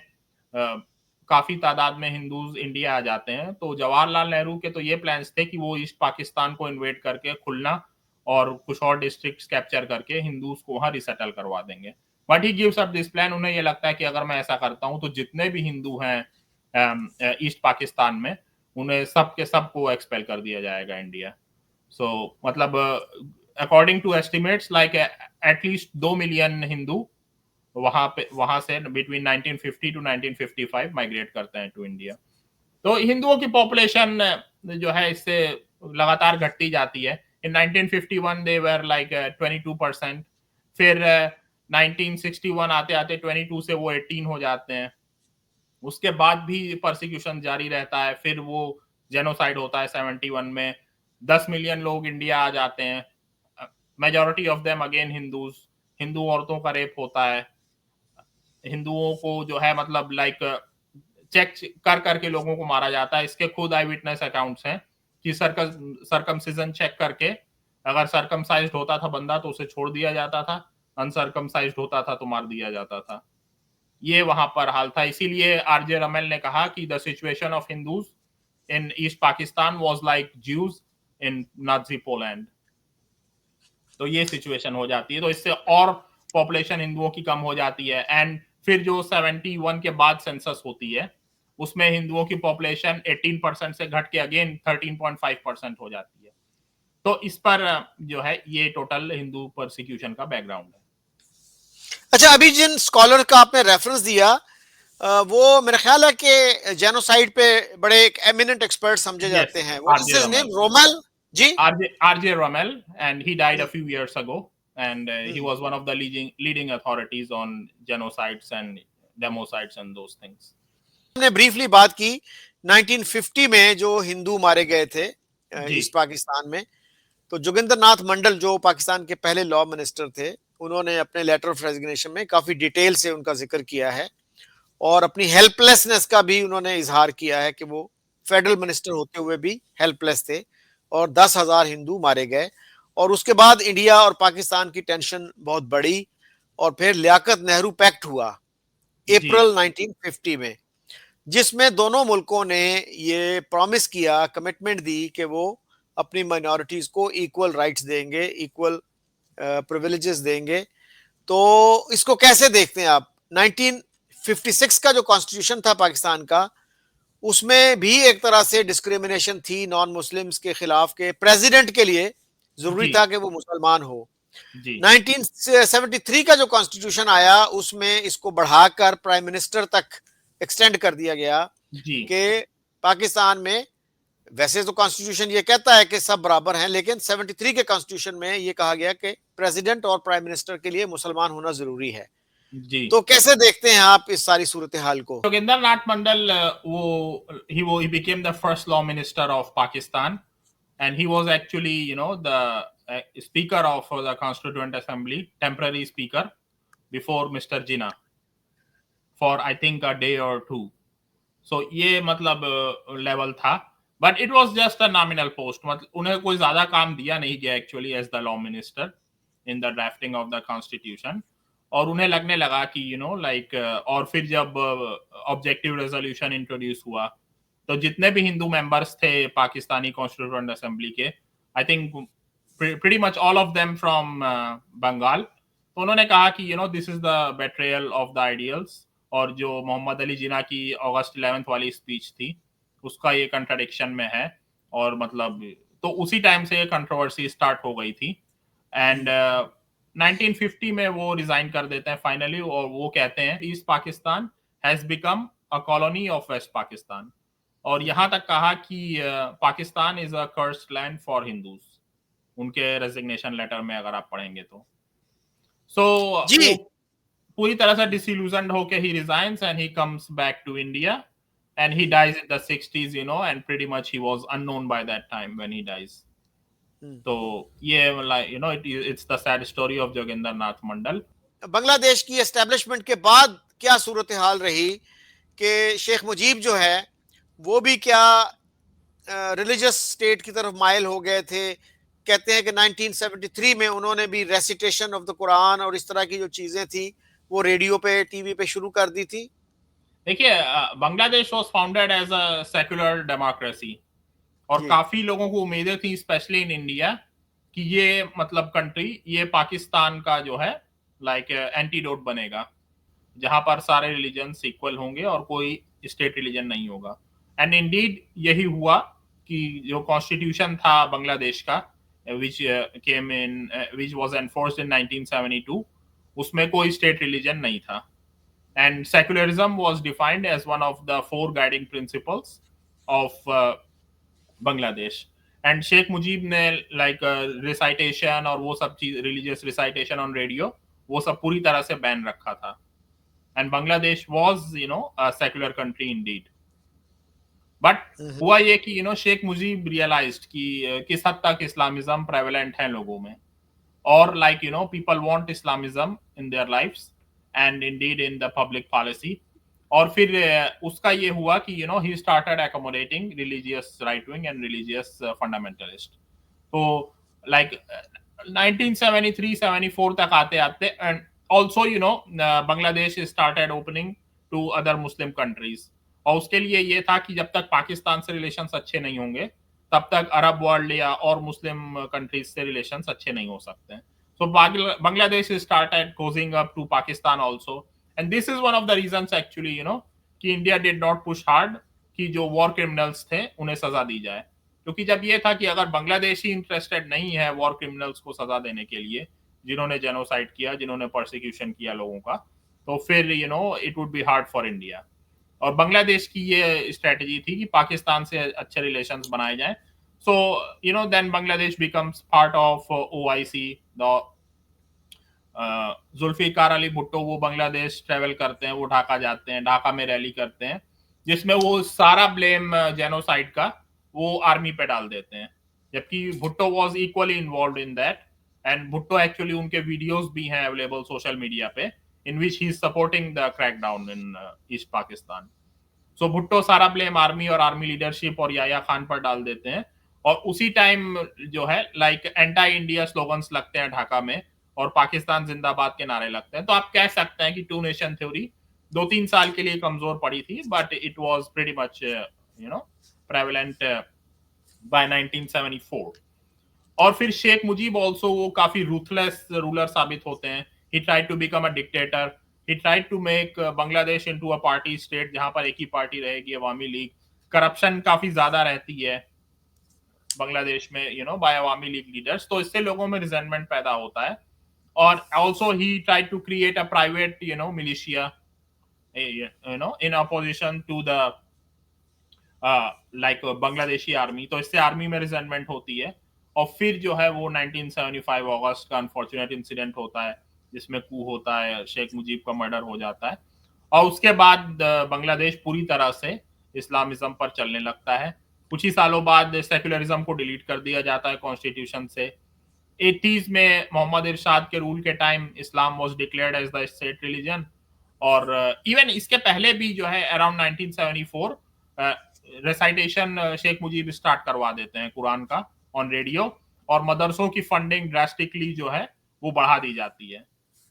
काफी तादाद में हिंदूज इंडिया आ जाते हैं। तो जवाहरलाल नेहरू के तो ये प्लान्स थे कि वो ईस्ट पाकिस्तान को इन्वेड करके खुलना और कुछ और डिस्ट्रिक्ट्स कैप्चर करके हिंदूज को वहां रिसेटल करवा देंगे। But he gives up this plan. उन्हें ये लगता है कि अगर मैं ऐसा करता हूं तो जितने भी हिंदू हैं ईस्ट पाकिस्तान में उन्हें सब के सब को एक्सपेल कर दिया जाएगा इंडिया। सो मतलब according to estimates like at least 2 million Hindu वहां से बिटवीन 1950 टू 1955 माइग्रेट करते हैं टू इंडिया। तो हिंदुओं की पॉपुलेशन जो है इससे लगातार घटती जाती है। इन 1951 दे वर लाइक 22%, फिर 1961 आते आते 22 से वो 18 हो जाते हैं। उसके बाद भी परसिक्यूशन जारी रहता है। फिर वो जेनोसाइड होता है 71 में, 10 मिलियन लोग इंडिया आ जाते हैं, majority of them again Hindus. Hindu औरतों का रेप होता है, हिंदुओं को जो है मतलब लाइक चेक कर करके लोगों को मारा जाता है। इसके खुद आई विटनेस अकाउंट्स हैं कि सरकमसिजन चेक करके अगर सरकमसाइज्ड होता था बंदा तो उसे छोड़ दिया जाता था, अनसरकमसाइज्ड होता था तो मार दिया जाता था। ये वहां पर हाल था। इसीलिए आरजे रमेल ने कहा कि the situation of Hindus in east Pakistan was like Jews in Nazi Poland. तो ये सिचुएशन हो जाती है। तो इससे और पॉपुलेशन हिंदुओं की कम हो जाती है। एंड फिर जो 71 के बाद सेंसस होती है उसमें हिंदुओं की पॉपुलेशन 18% से घट के अगेन 13.5% हो जाती है। तो इस पर जो है ये टोटल हिंदू परसिक्यूशन का बैकग्राउंड है। अच्छा, अभी जिन स्कॉलर का आपने रेफरेंस दिया वो मेरा ख्याल है कि जेनोसाइड पे बड़े एक एमिनेंट एक्सपर्ट समझे यस, जाते हैं। What is RJ his name? Ramel. Romel ji. RJ Ramel, and he died a hmm, few years ago. And he hmm. was one of the leading authorities on genocides and democides and those things. हमने ब्रीफली बात की 1950 में जो हिंदू मारे गए थे जी ईस्ट पाकिस्तान में। तो जोगिंदर नाथ मंडल जो पाकिस्तान के पहले लॉ मिनिस्टर थे, उन्होंने अपने लेटर ऑफ रेजिग्नेशन में काफी डिटेल से उनका जिक्र किया है और अपनी हेल्पलेसनेस का भी उन्होंने इजहार किया है कि वो फेडरल मिनिस्टर होते हुए भी हेल्पलेस थे और 10,000 हिंदू मारे गए। और उसके बाद इंडिया और पाकिस्तान की टेंशन बहुत बड़ी और फिर लियाकत नेहरू पैक्ट हुआ जी अप्रैल 1950 में, जिसमें दोनों मुल्कों ने ये प्रॉमिस किया, कमिटमेंट दी कि वो अपनी माइनॉरिटीज को इक्वल राइट्स देंगे, इक्वल प्रिविलेजेस देंगे। तो इसको कैसे देखते हैं आप? 1956 का जो कॉन्स्टिट्यूशन था पाकिस्तान का, उसमें भी एक तरह से डिस्क्रिमिनेशन थी नॉन मुस्लिम्स के खिलाफ के प्रेसिडेंट के लिए जरूरी जी था कि वो मुसलमान हो। जी 1973 का जो कॉन्स्टिट्यूशन आया उसमें इसको बढ़ाकर प्राइम मिनिस्टर तक एक्सटेंड कर दिया गया जी कि पाकिस्तान में वैसे तो कॉन्स्टिट्यूशन ये कहता है कि सब बराबर हैं, लेकिन 73 के कॉन्स्टिट्यूशन में ये कहा गया कि प्रेसिडेंट और प्राइम मिनिस्टर के लिए मुसलमान होना जरूरी है। जी तो कैसे देखते हैं आप इस सारी सूरत हाल को? जोगिंदर नाथ मंडल he became the first law minister of Pakistan, and he was actually the speaker of the Constituent Assembly, temporary speaker before Mr. Jinnah for I think a day or two. So ये मतलब लेवल था। But it was just a nominal post. मतलब उन्हें कोई ज्यादा काम दिया नहीं गया actually as the law minister in the drafting of the constitution. और उन्हें लगने लगा कि लाइक और फिर जब ऑब्जेक्टिव रेजोल्यूशन इंट्रोड्यूस हुआ तो जितने भी हिंदू मेंबर्स थे पाकिस्तानी कॉन्स्टिट्यूएंट असेंबली के, I think pretty much all of them from Bengal, तो उन्होंने कहा कि this is the betrayal of the ideals. और जो मोहम्मद अली जिन्ना की अगस्त 11 वाली स्पीच थी उसका ये कंट्राडिक्शन में है। और मतलब तो उसी टाइम से ये कंट्रोवर्सी स्टार्ट हो गई थी। एंड 1950 में वो रिजाइन कर देते हैं फाइनली और वो कहते हैं east Pakistan has become a colony of west Pakistan. और यहां तक कहा कि Pakistan is a cursed land for Hindus, उनके रेजिग्नेशन लेटर में अगर आप पढ़ेंगे तो। सो वो जी। पूरी तरह से डिसइल्यूजनड होके he resigns and he comes back to India and he dies in the 60s, and pretty much he was unknown by that time when he dies. So yeah, like it's the sad story of Joginder Nath Mandal. Bangladesh की एस्टेब्लिशमेंट के बाद क्या सूरत हाल रही कि शेख मुजीब जो है वो भी क्या रिलीजियस स्टेट की तरफ माइल हो गए थे? कहते हैं कि 1973 में उन्होंने भी रेसिटेशन ऑफ द कुरान और इस तरह की जो चीजें थी वो रेडियो पे, टीवी पे शुरू कर दी थी। देखिए, Bangladesh was founded as a secular democracy, और जी। काफी लोगों को उम्मीदें थी, स्पेशली इन इंडिया, कि ये मतलब कंट्री, ये पाकिस्तान का जो है लाइक एंटीडोट बनेगा, जहां पर सारे रिलीजन्स इक्वल होंगे और कोई स्टेट रिलीजन नहीं होगा। एंड इंडीड यही हुआ कि जो कॉन्स्टिट्यूशन था बांग्लादेश का, विच केम इन विच वाज एनफोर्स्ड इन 1972, उसमें कोई स्टेट रिलीजन नहीं था, and secularism was defined as one of the four guiding principles of Bangladesh. And Sheikh Mujib ने लाइक रिसाइटेशन और वो सब चीज, रिलीजियस रिसाइटेशन ऑन रेडियो, वो सब पूरी तरह से बैन रखा था। And Bangladesh was a secular country Indeed. But हुआ ये कि शेख मुजीब रियलाइज्ड कि किस हद तक इस्लामिज्म प्रेवलेंट है लोगों में, और like people want Islamism in their lives and indeed in the public policy। और फिर उसका ये हुआ कि he started accommodating religious right wing and religious fundamentalist। तो like 1973-74 तक आते आते, and also Bangladesh started opening to other Muslim countries। और उसके लिए ये था कि जब तक पाकिस्तान से रिलेशंस अच्छे नहीं होंगे, तब तक अरब वर्ल्ड या और मुस्लिम कंट्रीज से रिलेशंस अच्छे नहीं हो सकते हैं। So Bangladesh started closing up to Pakistan also, and this is one of the reasons actually कि India did not push hard कि जो वॉर क्रिमिनल्स थे उन्हें सजा दी जाए। क्योंकि जब ये था कि अगर बांग्लादेश ही इंटरेस्टेड नहीं है वॉर क्रिमिनल्स को सजा देने के लिए, जिन्होंने जेनोसाइड किया, जिन्होंने परसिक्यूशन किया लोगों का, तो फिर it would be hard for India. और बांग्लादेश की ये स्ट्रेटेजी थी कि पाकिस्तान से अच्छे रिलेशंस बनाए जाएं। So then Bangladesh becomes part of OIC. The Zulfikar Ali Bhutto वो बांग्लादेश ट्रेवल करते हैं, वो ढाका जाते हैं, ढाका में रैली करते हैं, जिसमें वो सारा ब्लेम जेनोसाइड का वो आर्मी पे डाल देते हैं, जबकि Bhutto was equally involved in that. And Bhutto actually, उनके वीडियोस भी हैं अवेलेबल सोशल मीडिया पे, in which he is supporting the crackdown in east Pakistan. So Bhutto सारा ब्लेम आर्मी और आर्मी लीडरशिप और याया खान पर डाल देते हैं। और उसी टाइम जो है लाइक एंटी इंडिया स्लोगन्स लगते हैं ढाका में, और पाकिस्तान जिंदाबाद के नारे लगते हैं। तो आप कह सकते हैं कि टू नेशन थ्योरी 2-3 साल के लिए कमजोर पड़ी थी, but it was pretty much prevalent by 1974। और फिर शेख मुजीब ऑल्सो वो काफी रूथलेस रूलर साबित होते हैं। He tried to become a dictator. He tried to make Bangladesh into a party state, जहां पर एक ही पार्टी रहेगी, अवामी लीग। करप्शन काफी ज्यादा रहती है बांग्लादेश में बाय अवामी लीग लीडर्स, तो इससे लोगों में रिजेंटमेंट पैदा होता है। और also he tried to create a private militia in opposition to the like Bangladeshi army. तो इससे आर्मी में रिजेंटमेंट होती है। और फिर जो है वो 1975 अगस्त का अनफॉर्चुनेट इंसिडेंट होता है, जिसमें कू होता है, शेख मुजीब का मर्डर हो जाता है, और उसके बाद बांग्लादेश पूरी तरह से इस्लामिज्म पर चलने लगता है। कुछ ही सालों बाद सेक्युलरिज्म को डिलीट कर दिया जाता है कॉन्स्टिट्यूशन से। 80s में मोहम्मद इरशाद के रूल के time Islam was declared as the state religion. और इवन इसके पहले भी जो है around 1974 recitation Sheikh Mujib start करवा देते हैं कुरान का ऑन रेडियो, और मदरसों की फंडिंग ड्रास्टिकली जो है वो बढ़ा दी जाती है।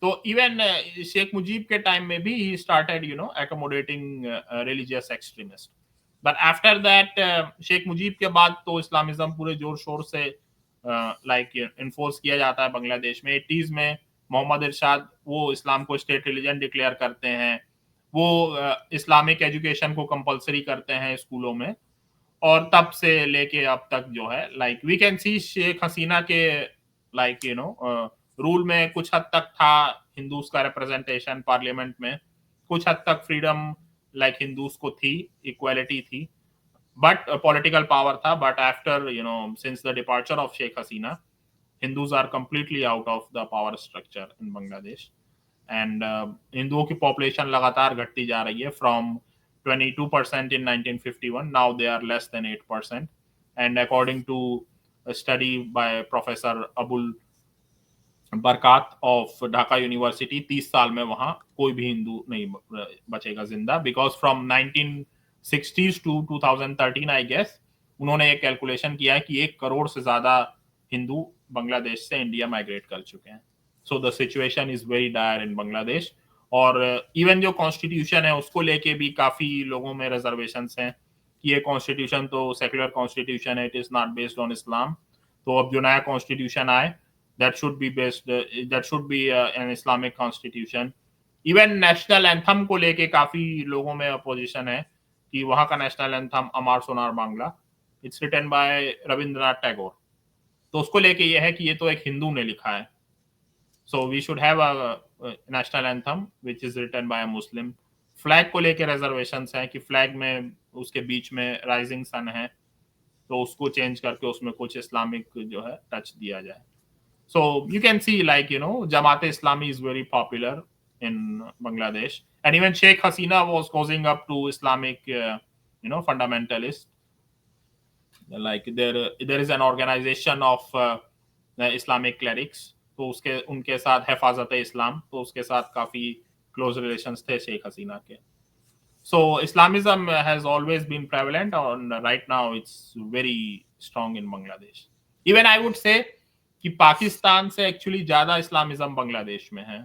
तो इवन शेख मुजीब के टाइम में भी he started accommodating religious extremist. But after that Sheikh Mujib के बाद तो इस्लामिज्म पूरे जोर शोर से लाइक इन्फोर्स किया जाता है बांग्लादेश में। 80s में मोहम्मद इरशाद वो इस्लाम को स्टेट रिलीजन डिक्लेयर करते हैं, वो इस्लामिक एजुकेशन को कंपलसरी करते हैं स्कूलों में। और तब से लेके अब तक जो है like we can see Sheikh Hasina के लाइक रूल में कुछ हद तक था हिंदूज का रिप्रेजेंटेशन पार्लियामेंट में, कुछ हद तक फ्रीडम लाइक हिंदूज को थी, इक्वालिटी थी, but political power था। but after since the departure of Sheikh Hasina, Hindus are completely out of the power structure in Bangladesh, and हिंदुओं की पॉपुलेशन लगातार घटती जा रही है। from 22% in 1951, now they are less than 8%, and according to a study by Professor Abul बरकात of Dhaka university, 30 साल में वहां कोई भी हिंदू नहीं बचेगा जिंदा, because from 1960s to 2013 I guess उन्होंने एक कैलकुलेशन किया है कि 1 करोड़ से ज्यादा हिंदू बांग्लादेश से इंडिया माइग्रेट कर चुके हैं. So the situation is very dire in Bangladesh. और इवन जो कॉन्स्टिट्यूशन है उसको लेके भी काफी लोगों में रिजर्वेशंस हैं कि ये कॉन्स्टिट्यूशन तो सेक्युलर कॉन्स्टिट्यूशन है, it is not based on Islam. तो अब जो नया कॉन्स्टिट्यूशन आए that should be an Islamic constitution. Even national anthem को लेके काफी लोगों में अपोजिशन है कि वहां का national anthem Amar Sonar Bangla, it's written by Rabindranath Tagore. तो उसको लेके ये है कि ये तो एक हिंदू ने लिखा है. So we should have a national anthem which is written by a Muslim. Flag को लेके रिजर्वेशंस हैं कि फ्लैग में उसके बीच में राइजिंग सन है, तो उसको चेंज करके उसमें कुछ इस्लामिक जो है टच दिया जाए. So you can see, like, Jamaat Islami is very popular in Bangladesh, and even Sheikh Hasina was causing up to Islamic, fundamentalist. Like there is an organization of Islamic clerics. तो उसके उनके साथ हिफाजत इस्लाम, तो उसके साथ काफी क्लोज रिलेशंस थे शेख हसीना के. So Islamism has always been prevalent, and right now it's very strong in Bangladesh. Even I would say कि पाकिस्तान से एक्चुअली ज्यादा इस्लामिज्म बांग्लादेश में है,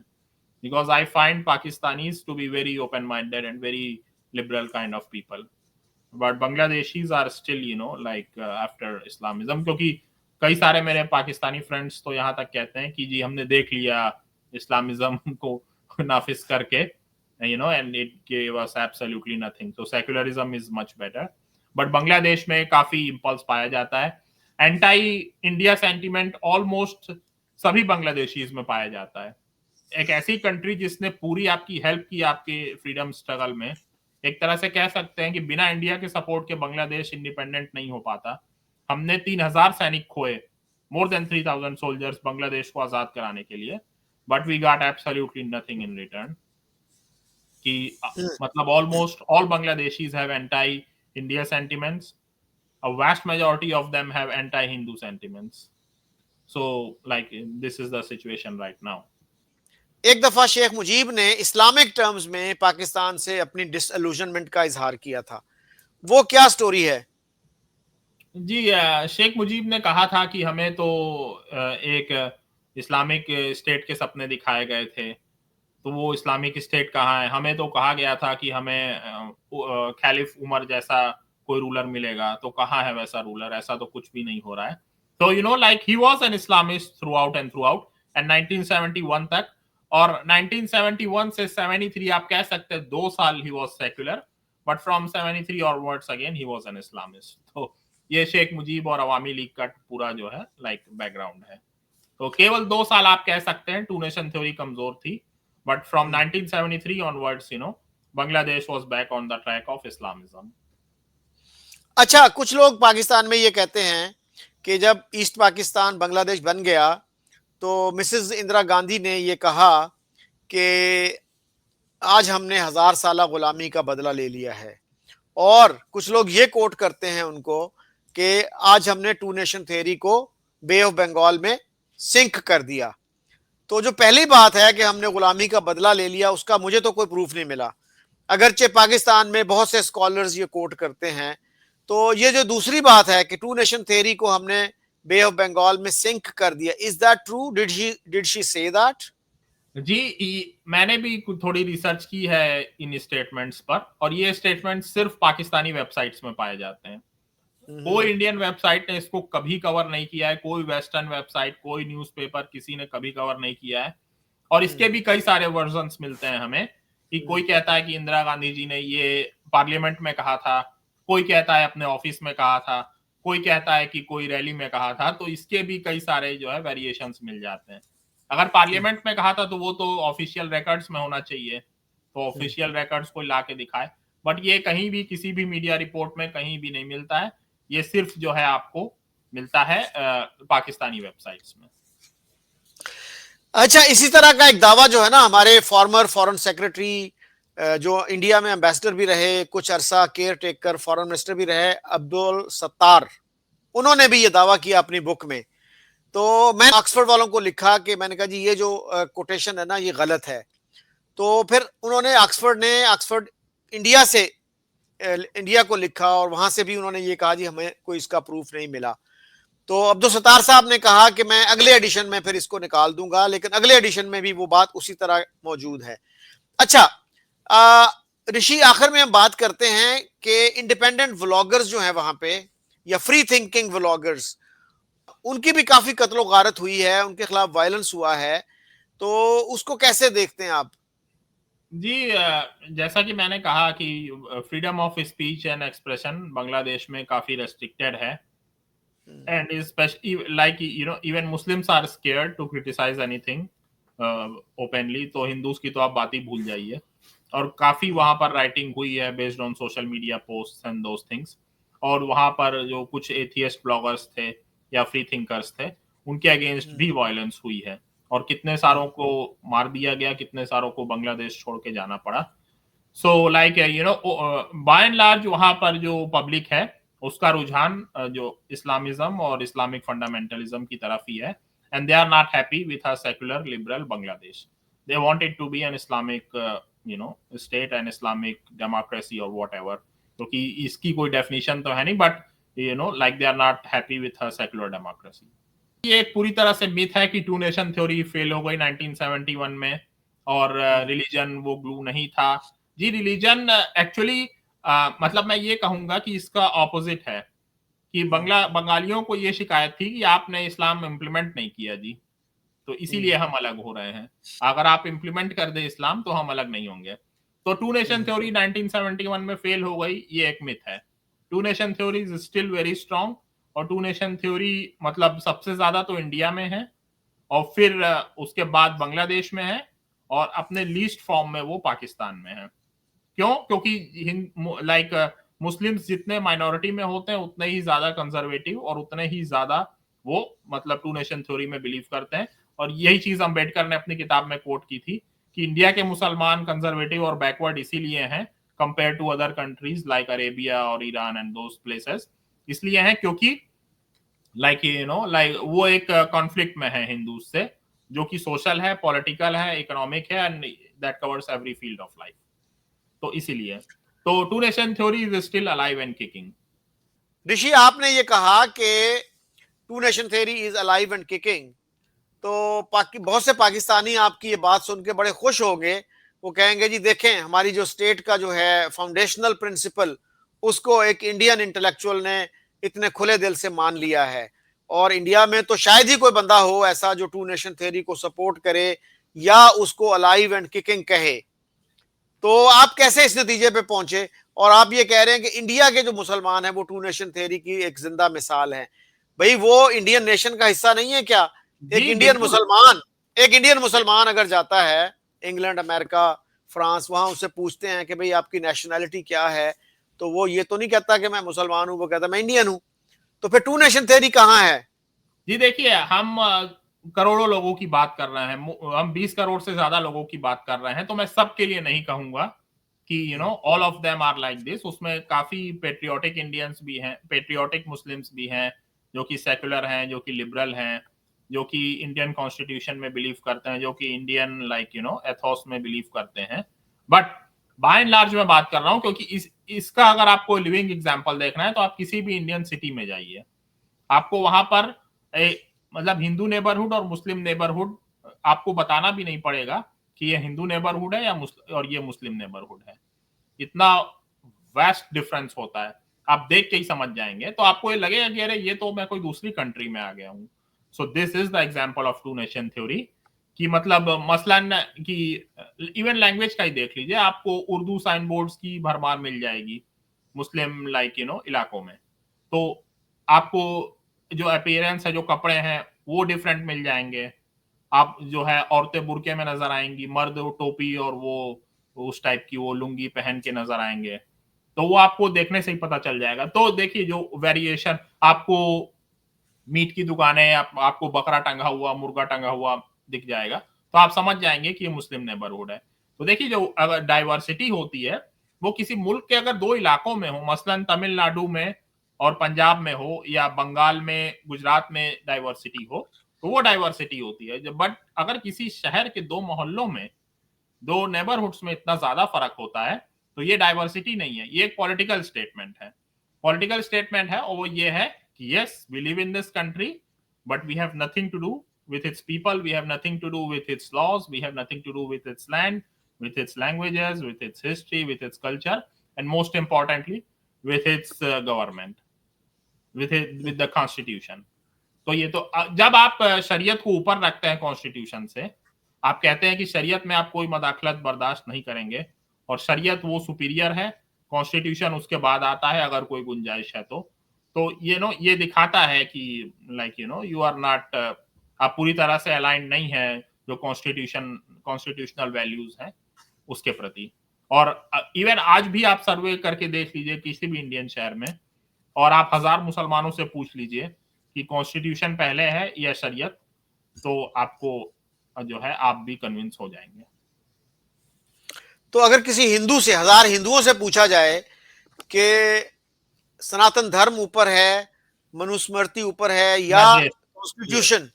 because I find Pakistanis to be very open minded and very liberal kind of people, but Bangladeshis are still like after Islamism. क्योंकि कई सारे मेरे पाकिस्तानी फ्रेंड्स तो यहाँ तक कहते हैं कि जी हमने देख लिया इस्लामिज्म को नाफिज करके, and it give us absolutely nothing. तो secularism is much better. But Bangladesh में काफी इंपल्स पाया जाता है. एंटी इंडिया सेंटीमेंट ऑलमोस्ट सभी बांग्लादेशीज में पाया जाता है. एक ऐसी कंट्री जिसने पूरी आपकी हेल्प की आपके फ्रीडम स्ट्रगल में, एक तरह से कह सकते हैं कि बिना इंडिया के सपोर्ट के बांग्लादेश इंडिपेंडेंट नहीं हो पाता. हमने 3,000 सैनिक खोए, मोर देन 3,000 सोल्जर्स बांग्लादेश को आजाद कराने के लिए, but we got absolutely nothing in return. कि मतलब almost all Bangladeshis have anti India sentiments. A vast majority of them have anti-Hindu sentiments. So, like, this is the situation right now. एक दफा शेख मुजीब ने इस्लामिक टर्म्स में पाकिस्तान से अपनी डिसअल्यूजनमेंट का इजहार किया था, वो क्या स्टोरी है? जी, शेख मुजीब ने कहा था कि हमें तो एक इस्लामिक स्टेट के सपने दिखाए गए थे, तो वो इस्लामिक स्टेट कहाँ है? हमें तो कहा गया था कि हमें खलीफ उमर जैसा कोई रूलर मिलेगा, तो कहाँ है वैसा रूलर? ऐसा तो कुछ भी नहीं हो रहा है. तो like he was an Islamist throughout and 1971 तक. और 1971 से 73 आप कह सकते हैं 2 साल he was secular, but from 73 onwards again he was an Islamist. तो ये शेख मुजीब और अवामी लीग का पूरा जो है लाइक बैकग्राउंड है. तो केवल 2 साल आप कह सकते हैं टू नेशन थ्योरी कमजोर थी, but from 1973 onwards Bangladesh was back on the track of Islamism. अच्छा, कुछ लोग पाकिस्तान में ये कहते हैं कि जब ईस्ट पाकिस्तान बांग्लादेश बन गया तो मिसेस इंदिरा गांधी ने ये कहा कि आज हमने 1000 साला गुलामी का बदला ले लिया है, और कुछ लोग ये कोट करते हैं उनको कि आज हमने टू नेशन थ्योरी को बे ऑफ बंगाल में सिंक कर दिया. तो जो पहली बात है कि हमने गुलामी का बदला ले लिया, उसका मुझे तो कोई प्रूफ नहीं मिला, अगरचे पाकिस्तान में बहुत से स्कॉलर्स ये कोट करते हैं. तो ये जो दूसरी बात है कि टू नेशन थ्योरी को हमने बे ऑफ बंगाल में सिंक कर दिया, is that true? Did she say that? जी, मैंने भी थोड़ी रिसर्च की है इन स्टेटमेंट्स पर, और ये स्टेटमेंट सिर्फ पाकिस्तानी वेबसाइट्स में पाए जाते हैं. कोई इंडियन वेबसाइट ने इसको कभी कवर नहीं किया है, कोई वेस्टर्न वेबसाइट, कोई न्यूज़पेपर, किसी ने कभी कवर नहीं किया है. और इसके भी कई सारे वर्जन्स मिलते हैं हमें, कि कोई कहता है कि इंदिरा गांधी जी ने ये पार्लियामेंट में कहा था, कोई कहता है अपने ऑफिस में कहा था, कोई कहता है कि कोई रैली में कहा था. तो इसके भी कई सारे जो है वेरिएशंस मिल जाते हैं. अगर पार्लियामेंट में कहा था तो वो तो ऑफिशियल रिकॉर्ड्स में होना चाहिए, तो ऑफिशियल रिकॉर्ड्स कोई ला के दिखाए, बट ये कहीं भी किसी भी मीडिया रिपोर्ट में कहीं भी नहीं मिलता है. ये सिर्फ जो है आपको मिलता है पाकिस्तानी वेबसाइट्स में. अच्छा, इसी तरह का एक दावा जो है ना, हमारे फॉर्मर फॉरेन सेक्रेटरी जो इंडिया में एम्बेसडर भी रहे, कुछ अरसा केयर टेकर फॉरेन मिनिस्टर भी रहे, अब्दुल सत्तार, उन्होंने भी ये दावा किया अपनी बुक में. तो मैं ऑक्सफोर्ड वालों को लिखा कि मैंने कहा जी ये जो कोटेशन है ना ये गलत है. तो फिर उन्होंने ऑक्सफोर्ड इंडिया को लिखा, और वहां से भी उन्होंने ये कहा जी हमें कोई इसका प्रूफ नहीं मिला. तो अब्दुल सत्तार साहब ने कहा कि मैं अगले एडिशन में फिर इसको निकाल दूंगा, लेकिन अगले एडिशन में भी वो बात उसी तरह मौजूद है। अच्छा, आ, ऋषि, आखिर में हम बात करते हैं कि इंडिपेंडेंट व्लॉगर्स जो हैं वहां पे, या फ्री थिंकिंग व्लॉगर्स, उनकी भी काफी कत्लो गारत हुई है, उनके खिलाफ वायलेंस हुआ है, तो उसको कैसे देखते हैं आप? जी, जैसा कि मैंने कहा कि freedom of speech and expression Bangladesh में काफी रेस्ट्रिक्टेड है, and especially like even Muslims are scared to criticize anything openly, तो हिंदूज की तो आप बात ही भूल जाइए। और काफी वहां पर राइटिंग हुई है based on social media post and those things, और वहां पर जो कुछ एथियस्ट ब्लॉगर्स थे या फ्री थिंकर्स थे, उनके अगेंस्ट भी वायलेंस हुई है, और कितने सारों को मार दिया गया, कितने सारों को बांग्लादेश छोड़ के जाना पड़ा। So like by and large वहां पर जो पब्लिक है उसका रुझान जो इस्लामिज्म और इस्लामिक फंडामेंटलिज्म की तरफ ही है, and they are not happy with a secular liberal Bangladesh. They want it to be an Islamic state and Islamic democracy और वॉट एवर, क्योंकि इसकी कोई डेफिनेशन तो है नहीं, but like they are not happy with a secular democracy. ये एक पूरी तरह से मिथ है कि टू नेशन थ्योरी फेल हो गई 1971 में, और रिलीजन वो ग्लू नहीं था। जी, रिलीजन एक्चुअली मतलब मैं ये कहूंगा कि इसका ऑपोजिट है, कि बंगालियों को ये शिकायत थी कि आपने इस्लाम इम्प्लीमेंट नहीं किया जी, तो इसीलिए हम अलग हो रहे हैं। अगर आप इम्प्लीमेंट कर दे इस्लाम तो हम अलग नहीं होंगे। तो टू नेशन थ्योरी 1971 में फेल हो गई, ये एक मिथ है। Two nation theory is still very strong, और टू नेशन थ्योरी मतलब सबसे ज्यादा तो इंडिया में है, और फिर उसके बाद बांग्लादेश में है, और अपने लीस्ट फॉर्म में वो पाकिस्तान में है। क्यों? क्योंकि लाइक मुस्लिम्स जितने माइनॉरिटी में होते हैं उतने ही ज्यादा कंजर्वेटिव और उतने ही ज्यादा वो मतलब टू नेशन थ्योरी में बिलीव करते हैं। और यही चीज अम्बेडकर ने अपनी किताब में कोट की थी कि इंडिया के मुसलमान कंजर्वेटिव और बैकवर्ड इसीलिए हैं compare to other countries like Arabia और ईरान एंड दोस प्लेसेस। इसलिए हैं क्योंकि लाइक वो एक कॉन्फ्लिक्ट में है हिंदू से, जो कि सोशल है, पॉलिटिकल है, इकोनॉमिक है, and that covers every field of life. तो इसीलिए तो two nation theory is still alive and kicking. Rishi, आपने ये कहा कि two nation theory is alive and kicking, तो बहुत से पाकिस्तानी आपकी ये बात सुन के बड़े खुश होंगे। वो कहेंगे जी देखें, हमारी जो स्टेट का जो है फाउंडेशनल प्रिंसिपल, उसको एक इंडियन इंटेलेक्चुअल ने इतने खुले दिल से मान लिया है, और इंडिया में तो शायद ही कोई बंदा हो ऐसा जो टू नेशन थ्योरी को सपोर्ट करे या उसको अलाइव एंड किकिंग कहे। तो आप कैसे इस नतीजे पे पहुंचे? और आप ये कह रहे हैं कि इंडिया के जो मुसलमान हैं वो टू नेशन थ्योरी की एक जिंदा मिसाल है। भाई, वो इंडियन नेशन का हिस्सा नहीं है क्या? एक जी इंडियन बिल्कुल। मुसलमान एक इंडियन मुसलमान अगर जाता है इंग्लैंड, अमेरिका, फ्रांस, वहां उससे पूछते हैं कि भाई आपकी नेशनैलिटी क्या है, तो वो ये तो नहीं कहता कि मैं मुसलमान हूं, वो कहता मैं इंडियन हूं। तो फिर टू नेशन थ्योरी कहां है? जी देखिए, हम करोड़ों लोगों की बात कर रहे हैं, हम 20 करोड़ से ज्यादा लोगों की बात कर रहे हैं, तो मैं सबके लिए नहीं कहूंगा कि all of them are like this. उसमें काफी पेट्रियोटिक इंडियंस भी हैं, पेट्रियोटिक मुस्लिम्स भी हैं, जो कि सेकुलर हैं, जो कि लिबरल हैं, जो कि इंडियन कॉन्स्टिट्यूशन में बिलीव करते हैं, जो कि इंडियन एथोस में बिलीव करते हैं। बट बाय एंड लार्ज मैं बात कर रहा हूं, क्योंकि इसका अगर आपको लिविंग एग्जाम्पल देखना है तो आप किसी भी इंडियन सिटी में जाइए, आपको वहां पर मतलब हिंदू नेबरहुड और मुस्लिम नेबरहुड आपको बताना भी नहीं पड़ेगा कि ये हिंदू नेबरहुड है या और ये मुस्लिम नेबरहुड है। इतना वास्ट डिफरेंस होता है, आप देख के ही समझ जाएंगे, तो आपको ये लगेगा कि अरे ये तो मैं कोई दूसरी कंट्री में आ गया हूँ। So this is the example of two nation theory, कि मतलब मसलन कि इवन लैंग्वेज का ही देख लीजिए, आपको उर्दू साइन बोर्ड्स की भरमार मिल जाएगी मुस्लिम इलाकों में, तो आपको जो अपीयरेंस है, जो कपड़े हैं वो डिफरेंट मिल जाएंगे। आप जो है औरतें बुरके में नजर आएंगी, मर्द टोपी और वो उस टाइप की वो लुंगी पहन के नजर आएंगे, तो वो आपको देखने से ही पता चल जाएगा। तो देखिए जो वेरिएशन आपको मीट की दुकानें, आपको बकरा टंगा हुआ, मुर्गा टंगा हुआ दिख जाएगा, तो आप समझ जाएंगे कि ये मुस्लिम नेबरहुड है। तो देखिए जो अगर डाइवर्सिटी होती है वो किसी मुल्क के अगर दो इलाकों में हो, मसलन तमिलनाडु में और पंजाब में हो, या बंगाल में गुजरात में डाइवर्सिटी हो, तो वो डाइवर्सिटी होती है। बट अगर किसी शहर के दो मोहल्लों में, दो नेबरहुड्स में इतना ज्यादा फर्क होता है, तो ये डाइवर्सिटी नहीं है, ये एक पॉलिटिकल स्टेटमेंट है। पॉलिटिकल स्टेटमेंट है, और वो ये है yes, we live in this country, but we have nothing to do with its people, we have nothing to do with its laws, we have nothing to do with its land, with its languages, with its history, with its culture, and most importantly, with its government, with the constitution. तो ये तो जब आप शरीयत को ऊपर रखते हैं कॉन्स्टिट्यूशन से, आप कहते हैं कि शरीयत में आप कोई मदाखलत बर्दाश्त नहीं करेंगे और शरीयत वो सुपीरियर है, कॉन्स्टिट्यूशन उसके बाद आता है अगर कोई गुंजाइश है तो ये दिखाता है कि यू आर नॉट, आप पूरी तरह से अलाइंड नहीं है जो कॉन्स्टिट्यूशनल वैल्यूज हैं उसके प्रति। और इवन आज भी आप सर्वे करके देख लीजिए किसी भी इंडियन शहर में, और आप 1000 मुसलमानों से पूछ लीजिए कि कॉन्स्टिट्यूशन पहले है या शरीयत, तो आपको जो है आप भी कन्विंस हो जाएंगे। तो अगर किसी हिंदू से, 1000 हिंदुओं से पूछा जाए कि सनातन धर्म ऊपर है, मनुस्मृति ऊपर है या कॉन्स्टिट्यूशन,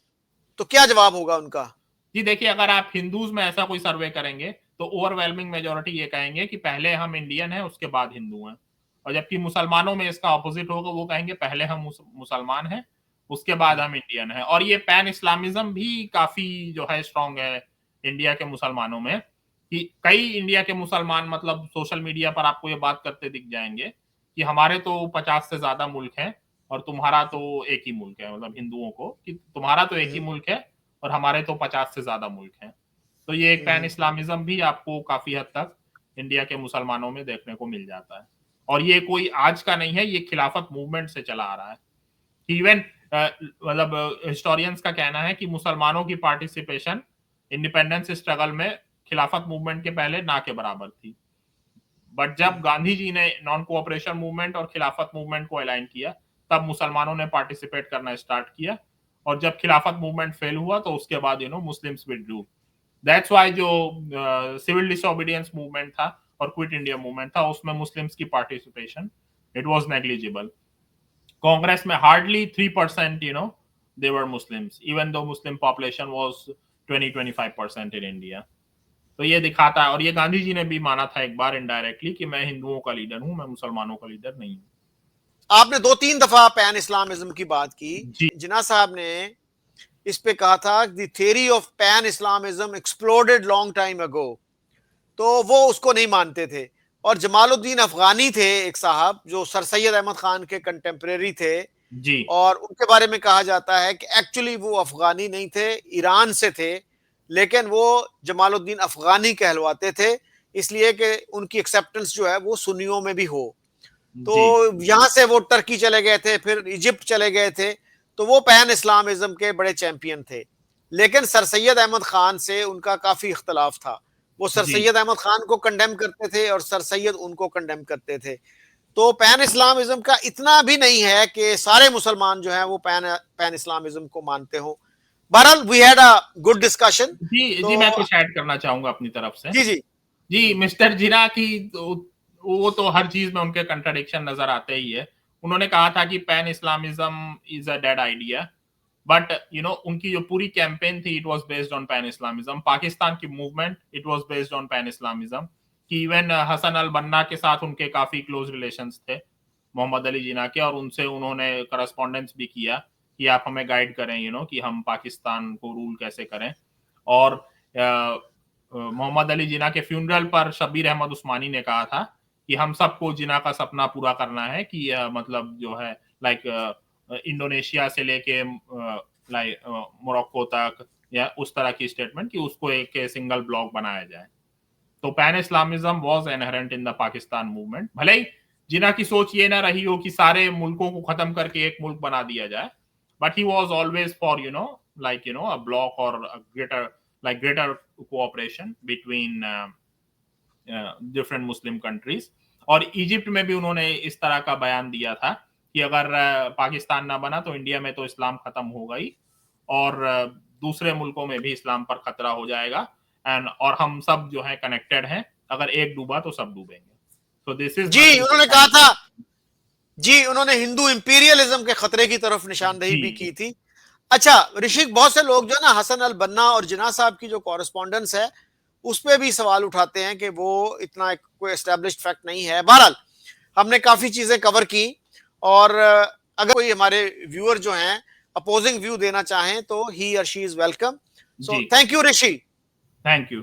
तो क्या जवाब होगा उनका? जी देखिए, अगर आप हिंदूज में ऐसा कोई सर्वे करेंगे तो ओवरवेलमिंग मेजोरिटी ये कहेंगे कि पहले हम इंडियन हैं उसके बाद हिंदू हैं, और जबकि मुसलमानों में इसका ऑपोजिट होगा, वो कहेंगे पहले हम मुसलमान हैं उसके बाद हम इंडियन हैं। और ये पैन इस्लामिज्म भी काफी जो है स्ट्रांग है इंडिया के मुसलमानों में, कि कई इंडिया के मुसलमान मतलब सोशल मीडिया पर आपको ये बात करते दिख जाएंगे कि हमारे तो 50 से ज्यादा मुल्क हैं और तुम्हारा तो एक ही मुल्क है, मतलब हिंदुओं को कि तुम्हारा तो एक ही मुल्क है और हमारे तो 50 से ज्यादा मुल्क हैं। तो ये एक पैन इस्लामिज्म भी आपको काफी हद तक इंडिया के मुसलमानों में देखने को मिल जाता है, और ये कोई आज का नहीं है, ये खिलाफत मूवमेंट से चला आ रहा है। इवन मतलब हिस्टोरियंस का कहना है कि मुसलमानों की पार्टिसिपेशन इंडिपेंडेंस स्ट्रगल में खिलाफत मूवमेंट के पहले ना के बराबर थी, बट जब गांधी जी ने नॉन कोऑपरेशन मूवमेंट और खिलाफत मूवमेंट को अलाइन किया तब मुसलमानों ने पार्टिसिपेट करना स्टार्ट किया, और जब खिलाफत मूवमेंट फेल हुआ तो उसके बाद मुस्लिम्स विथड्रू। दैट्स व्हाई जो सिविल डिसोबीडियंस मूवमेंट था और क्विट इंडिया मूवमेंट था उसमें मुस्लिम्स की participation it was negligible. Congress में hardly 3% they were Muslims, even though Muslim population was 20-25% in India। तो ये दिखाता है, और ये गांधी जी ने भी माना था एक बार इनडायरेक्टली कि मैं हिंदुओं का लीडर हूं, मैं मुसलमानों का लीडर नहीं हूं। आपने 2-3 दफा पैन इस्लामिज्म की बात की, जिन्ना साहब ने इस पे कहा था the theory of pan Islamism exploded long time ago, तो वो उसको नहीं मानते थे। और जमालुद्दीन अफगानी थे एक साहब जो सर सैयद अहमद खान के कंटेम्परेरी थे जी, और उनके बारे में कहा जाता है कि एक्चुअली वो अफगानी नहीं थे, ईरान से थे, लेकिन वो जमालुद्दीन अफगानी कहलवाते थे इसलिए कि उनकी एक्सेप्टेंस जो है वो सुन्नियों में भी हो। तो यहां से वो टर्की चले गए थे, फिर इजिप्ट चले गए थे, तो वो पैन इस्लामिज्म के बड़े चैंपियन थे। लेकिन सर सैयद अहमद खान से उनका काफी इख्तलाफ था, वो सर सैयद अहमद खान को कंडेम करते थे और सर सैयद उनको कंडेम करते थे। तो पैन इस्लामिज्म का इतना भी नहीं है कि सारे मुसलमान जो हैं वो पैन इस्लामिज्म को मानते हो। बहरहाल we had a good discussion. जी मैं कुछ ऐड करना चाहूंगा अपनी तरफ से। जी मिस्टर जिना की वो तो हर चीज में उनके कंट्राडिक्शन नजर आते ही है। उन्होंने कहा था कि pan Islamism is a dead idea, but उनकी जो पूरी कैंपेन थी it was based on pan Islamism. Pakistan की movement it was based on pan Islamism, कि इवन हसन अल बन्ना के साथ उनके काफी क्लोज रिलेशंस थे मोहम्मद अली जिना के, और उनसे उन्होंने करस्पॉन्डेंस भी किया कि आप हमें गाइड करें कि हम पाकिस्तान को रूल कैसे करें। और मोहम्मद अली जिना के फ्यूनरल पर शब्बीर अहमद उस्मानी ने कहा था कि हम सबको जिना का सपना पूरा करना है, कि मतलब जो है इंडोनेशिया से लेके मोरक्को तक या उस तरह की स्टेटमेंट कि उसको एक सिंगल ब्लॉक बनाया जाए। तो pan Islamism was inherent in the Pakistan movement. भले ही जिना की सोच ये ना रही हो कि सारे मुल्कों को खत्म करके एक मुल्क बना दिया जाए, but he was always for a block or a greater cooperation between different Muslim countries। और इजिप्ट में भी उन्होंने इस तरह का बयान दिया था कि अगर पाकिस्तान ना बना तो इंडिया में तो इस्लाम खत्म होगा ही, और दूसरे मुल्कों में भी इस्लाम पर खतरा हो जाएगा, और हम सब जो है कनेक्टेड हैं, अगर एक डूबा तो सब डूबेंगे। तो दिस इज उन्होंने कहा था उन्होंने हिंदू इंपीरियलिज्म के खतरे की तरफ निशानदेही भी की थी। अच्छा ऋषिक, बहुत से लोग जो है ना हसन अल बन्ना और जिना साहब की जो कॉरेस्पॉन्डेंस है उस पर भी सवाल उठाते हैं कि वो इतना कोई एस्टेब्लिश्ड फैक्ट नहीं है। बहरहाल हमने काफी चीजें कवर की, और अगर कोई हमारे व्यूअर जो हैं अपोजिंग व्यू देना चाहें तो ही और शी इज वेलकम। सो जी thank you Rishi. Thank you.